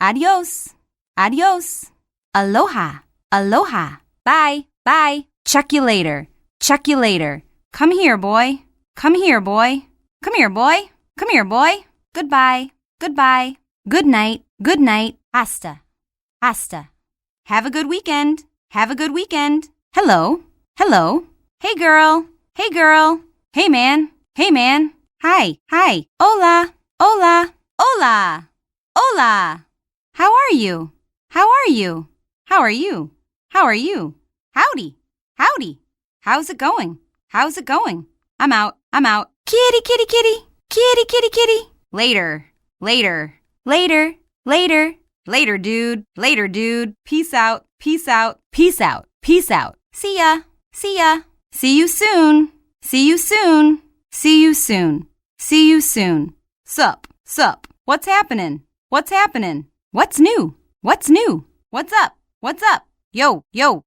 Adios. Adios. Aloha. Aloha. Bye. Bye. Check you later. Check you later. Come here, boy. Come here, boy. Come here, boy. Come here, boy. Goodbye. Goodbye. Good night. Good night. Hasta. Hasta. Have a good weekend. Have a good weekend. Hello. Hello. Hey, girl. Hey, girl. Hey, man. Hey, man. Hi. Hi. Hola. Hola. Hola. Hola. How are you? How are you? How are you? How are you? Howdy. Howdy. How's it going? How's it going? I'm out. I'm out. Kitty, kitty, kitty. Kitty, kitty, kitty. Later. Later. Later. Later. Later, dude. Later, dude. Peace out. Peace out. Peace out. Peace out. See ya. See ya. See you soon. See you soon. See you soon. See you soon. Sup. Sup. What's happening? What's happening? What's new? What's new? What's up? What's up? Yo, yo.